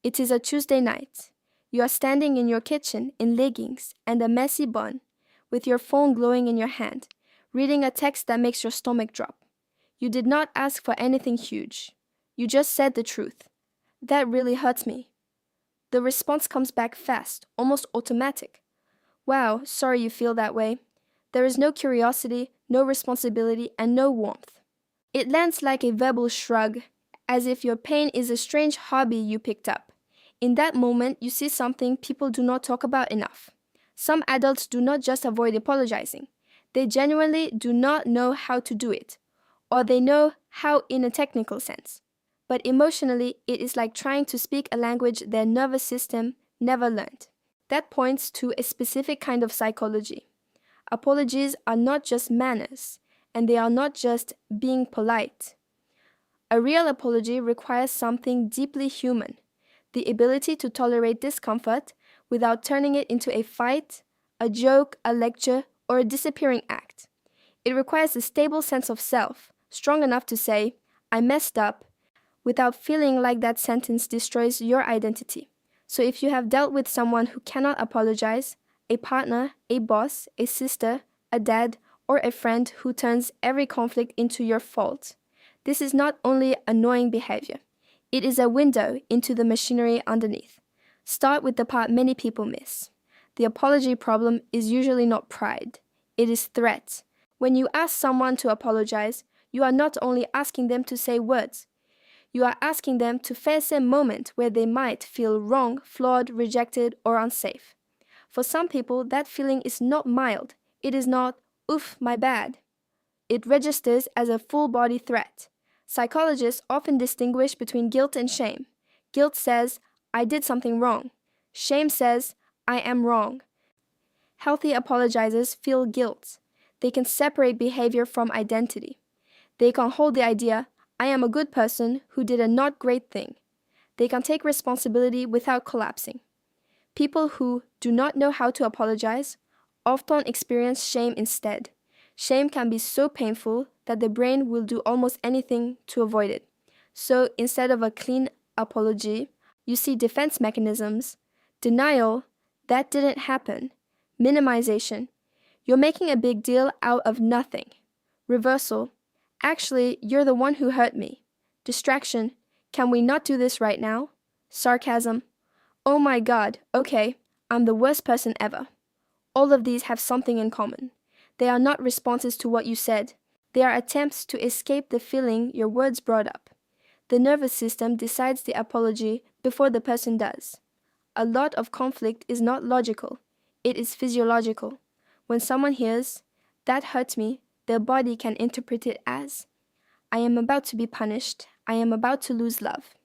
It is a Tuesday night. You are standing in your kitchen in leggings and a messy bun, with your phone glowing in your hand, reading a text that makes your stomach drop. You did not ask for anything huge. You just said the truth. That really hurts me. The response comes back fast, almost automatic. Wow, sorry you feel that way. There is no curiosity, no responsibility, and no warmth. It lands like a verbal shrug, as if your pain is a strange hobby you picked up. In that moment, you see something people do not talk about enough. Some adults do not just avoid apologizing. They genuinely do not know how to do it, or they know how in a technical sense. But emotionally, it is like trying to speak a language their nervous system never learned. That points to a specific kind of psychology. Apologies are not just manners, and they are not just being polite. A real apology requires something deeply human, the ability to tolerate discomfort without turning it into a fight, a joke, a lecture, or a disappearing act. It requires a stable sense of self, strong enough to say, I messed up, without feeling like that sentence destroys your identity. So if you have dealt with someone who cannot apologize, a partner, a boss, a sister, a dad, or a friend who turns every conflict into your fault, this is not only annoying behavior, it is a window into the machinery underneath. Start with the part many people miss. The apology problem is usually not pride, it is threat. When you ask someone to apologize, you are not only asking them to say words, you are asking them to face a moment where they might feel wrong, flawed, rejected, or unsafe. For some people, that feeling is not mild. It is not, oof, my bad. It registers as a full-body threat. Psychologists often distinguish between guilt and shame. Guilt says, I did something wrong. Shame says, I am wrong. Healthy apologizers feel guilt. They can separate behavior from identity. They can hold the idea, I am a good person who did a not great thing. They can take responsibility without collapsing. People who do not know how to apologize often experience shame instead. Shame can be so painful that the brain will do almost anything to avoid it. So instead of a clean apology, you see defense mechanisms, denial, that didn't happen, minimization, you're making a big deal out of nothing, reversal, actually, you're the one who hurt me, distraction, can we not do this right now, sarcasm, oh my God, okay, I'm the worst person ever. All of these have something in common. They are not responses to what you said. They are attempts to escape the feeling your words brought up. The nervous system decides the apology before the person does. A lot of conflict is not logical. It is physiological. When someone hears, that hurts me, their body can interpret it as, I am about to be punished. I am about to lose love.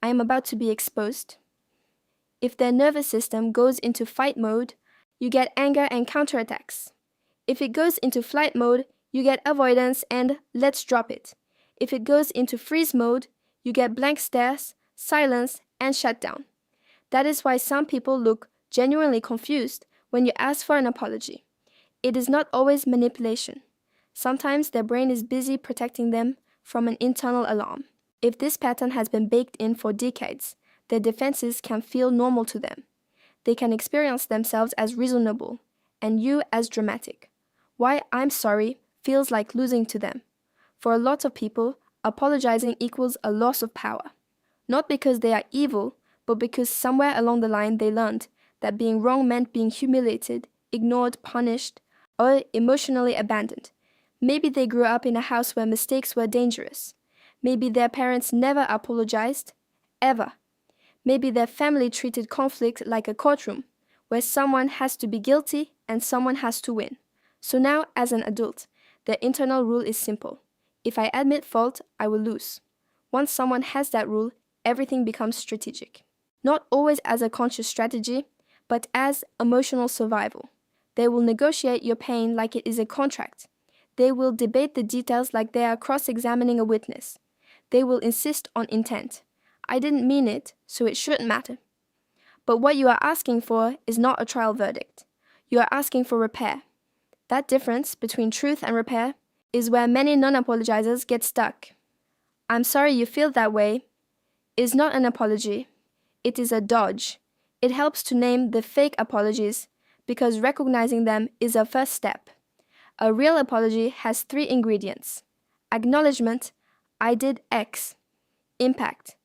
I am about to be exposed. If their nervous system goes into fight mode, you get anger and counterattacks. If it goes into flight mode, you get avoidance and let's drop it. If it goes into freeze mode, you get blank stares, silence, and shutdown. That is why some people look genuinely confused when you ask for an apology. It is not always manipulation. Sometimes their brain is busy protecting them from an internal alarm. If this pattern has been baked in for decades, their defenses can feel normal to them. They can experience themselves as reasonable, and you as dramatic. Why I'm sorry feels like losing to them. For a lot of people, apologizing equals a loss of power. Not because they are evil, but because somewhere along the line they learned that being wrong meant being humiliated, ignored, punished, or emotionally abandoned. Maybe they grew up in a house where mistakes were dangerous. Maybe their parents never apologized, ever. Maybe their family treated conflict like a courtroom, where someone has to be guilty and someone has to win. So now, as an adult, their internal rule is simple. If I admit fault, I will lose. Once someone has that rule, everything becomes strategic. Not always as a conscious strategy, but as emotional survival. They will negotiate your pain like it is a contract. They will debate the details like they are cross-examining a witness. They will insist on intent. I didn't mean it, so it shouldn't matter. But what you are asking for is not a trial verdict. You are asking for repair. That difference between truth and repair is where many non-apologizers get stuck. I'm sorry you feel that way is not an apology. it is a dodge. It helps to name the fake apologies because recognizing them is a first step. A real apology has 3 ingredients: acknowledgement, I did X; impact,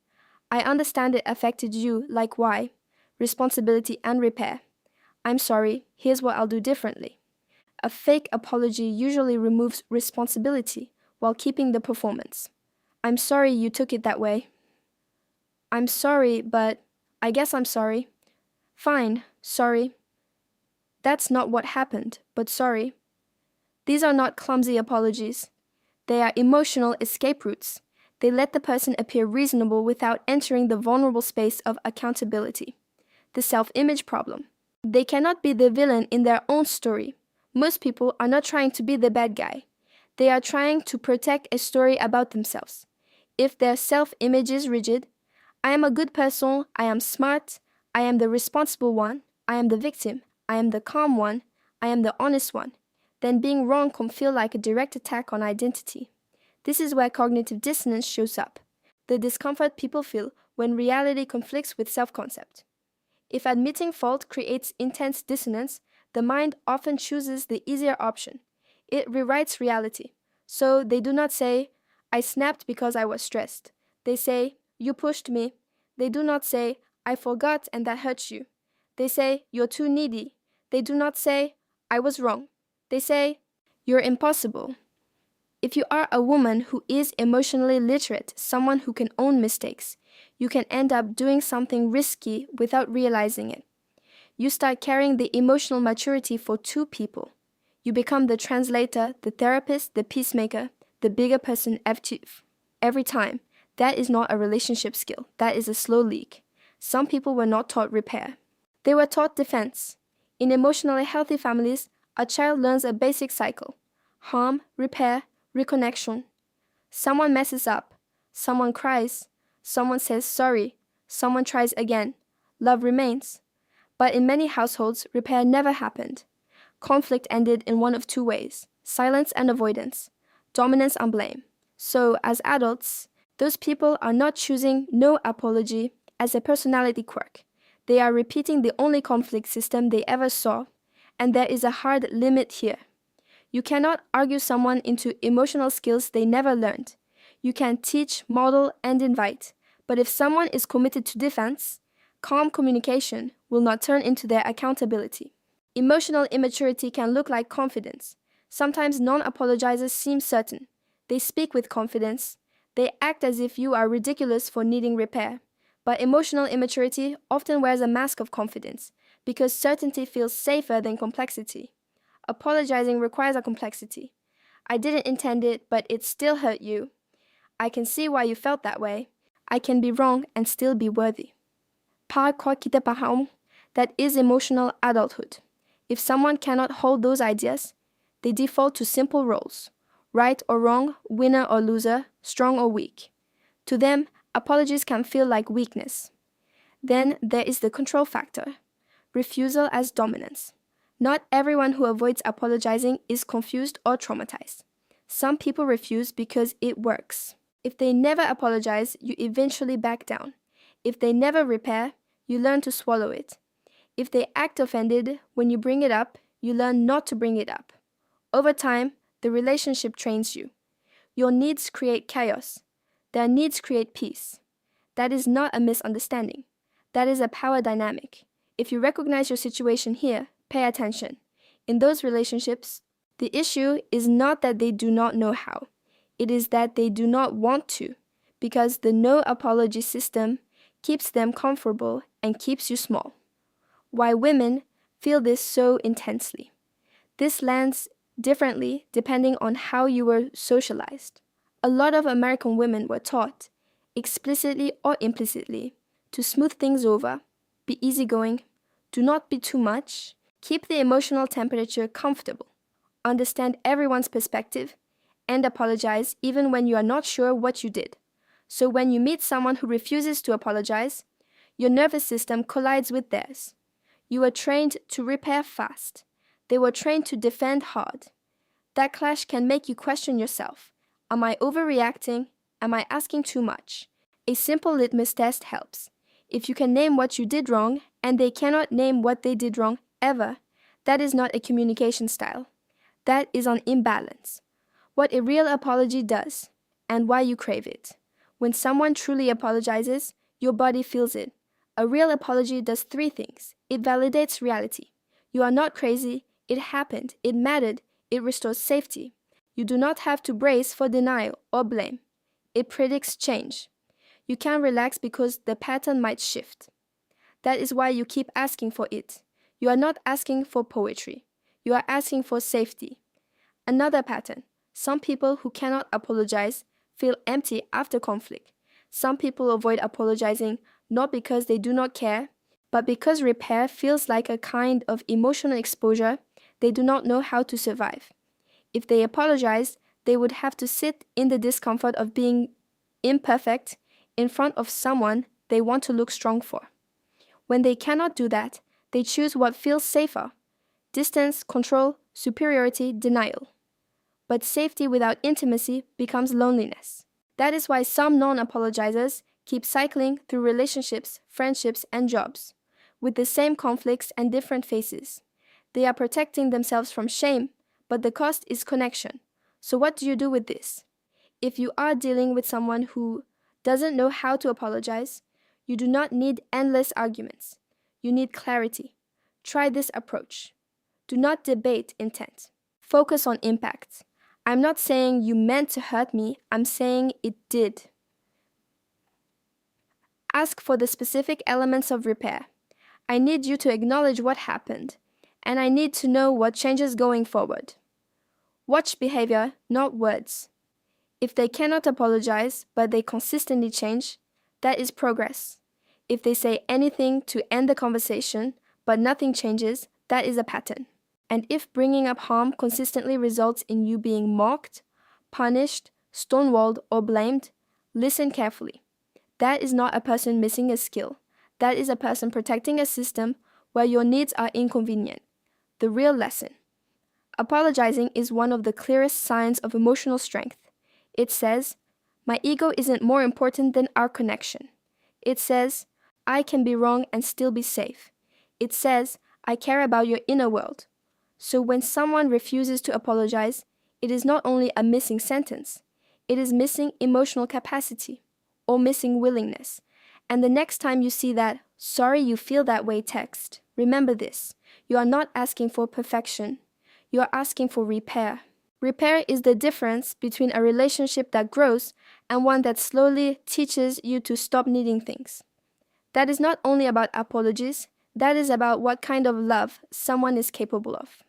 I understand it affected you like Y; responsibility and repair, I'm sorry, here's what I'll do differently. A fake apology usually removes responsibility while keeping the performance. I'm sorry you took it that way. I'm sorry, but I guess I'm sorry. Fine, sorry. That's not what happened, but sorry. These are not clumsy apologies. They are emotional escape routes. They let the person appear reasonable without entering the vulnerable space of accountability. The self-image problem. They cannot be the villain in their own story. Most people are not trying to be the bad guy. They are trying to protect a story about themselves. If their self-image is rigid, I am a good person, I am smart, I am the responsible one, I am the victim, I am the calm one, I am the honest one, then being wrong can feel like a direct attack on identity. This is where cognitive dissonance shows up, the discomfort people feel when reality conflicts with self-concept. If admitting fault creates intense dissonance, the mind often chooses the easier option. It rewrites reality. So they do not say, I snapped because I was stressed. They say, you pushed me. They do not say, I forgot and that hurt you. They say, you're too needy. They do not say, I was wrong. They say, you're impossible. If you are a woman who is emotionally literate, someone who can own mistakes, you can end up doing something risky without realizing it. You start carrying the emotional maturity for 2 people. You become the translator, the therapist, the peacemaker, the bigger person every time. That is not a relationship skill. That is a slow leak. Some people were not taught repair. They were taught defense. In emotionally healthy families, a child learns a basic cycle: harm, repair, reconnection. Someone messes up. Someone cries. Someone says sorry. Someone tries again. Love remains. But in many households, repair never happened. Conflict ended in one of 2 ways: silence and avoidance, dominance and blame. So, as adults, those people are not choosing no apology as a personality quirk. They are repeating the only conflict system they ever saw, and there is a hard limit here. You cannot argue someone into emotional skills they never learned. You can teach, model, and invite, but if someone is committed to defense, calm communication will not turn into their accountability. Emotional immaturity can look like confidence. Sometimes non-apologizers seem certain. They speak with confidence. They act as if you are ridiculous for needing repair. But emotional immaturity often wears a mask of confidence because certainty feels safer than complexity. Apologizing requires a complexity. I didn't intend it, but it still hurt you. I can see why you felt that way. I can be wrong and still be worthy. That is emotional adulthood. If someone cannot hold those ideas, they default to simple roles: right or wrong, winner or loser, strong or weak. To them, apologies can feel like weakness. Then there is the control factor: refusal as dominance. Not everyone who avoids apologizing is confused or traumatized. Some people refuse because it works. If they never apologize, you eventually back down. If they never repair, you learn to swallow it. If they act offended when you bring it up, you learn not to bring it up. Over time, the relationship trains you. Your needs create chaos. Their needs create peace. That is not a misunderstanding. That is a power dynamic. If you recognize your situation here, pay attention. In those relationships, the issue is not that they do not know how. It is that they do not want to, because the no apology system keeps them comfortable and keeps you small. Why women feel this so intensely. This lands differently depending on how you were socialized. A lot of American women were taught, explicitly or implicitly, to smooth things over, be easygoing, do not be too much, keep the emotional temperature comfortable, understand everyone's perspective, and apologize even when you are not sure what you did. So when you meet someone who refuses to apologize, your nervous system collides with theirs. You were trained to repair fast. They were trained to defend hard. That clash can make you question yourself. Am I overreacting? Am I asking too much? A simple litmus test helps. If you can name what you did wrong and they cannot name what they did wrong ever, that is not a communication style. That is an imbalance. What a real apology does, and why you crave it. When someone truly apologizes, your body feels it. A real apology does three things. It validates reality. You are not crazy. It happened. It mattered. It restores safety. You do not have to brace for denial or blame. It predicts change. You can relax because the pattern might shift. That is why you keep asking for it. You are not asking for poetry. You are asking for safety. Another pattern. Some people who cannot apologize feel empty after conflict. Some people avoid apologizing not because they do not care, but because repair feels like a kind of emotional exposure they do not know how to survive. If they apologized, they would have to sit in the discomfort of being imperfect in front of someone they want to look strong for. When they cannot do that, they choose what feels safer: distance, control, superiority, denial. But safety without intimacy becomes loneliness. That is why some non-apologizers keep cycling through relationships, friendships, and jobs, with the same conflicts and different faces. They are protecting themselves from shame, but the cost is connection. So what do you do with this? If you are dealing with someone who doesn't know how to apologize, you do not need endless arguments. You need clarity. Try this approach. Do not debate intent. Focus on impact. I'm not saying you meant to hurt me, I'm saying it did. Ask for the specific elements of repair. I need you to acknowledge what happened, and I need to know what changes going forward. Watch behavior, not words. If they cannot apologize, but they consistently change, that is progress. If they say anything to end the conversation, but nothing changes, that is a pattern. And if bringing up harm consistently results in you being mocked, punished, stonewalled, or blamed, listen carefully. That is not a person missing a skill. That is a person protecting a system where your needs are inconvenient. The real lesson. Apologizing is one of the clearest signs of emotional strength. It says, my ego isn't more important than our connection. It says, I can be wrong and still be safe. It says, I care about your inner world. So when someone refuses to apologize, it is not only a missing sentence, it is missing emotional capacity or missing willingness. And the next time you see that, sorry you feel that way text, remember this. You are not asking for perfection. You are asking for repair. Repair is the difference between a relationship that grows and one that slowly teaches you to stop needing things. That is not only about apologies, that is about what kind of love someone is capable of.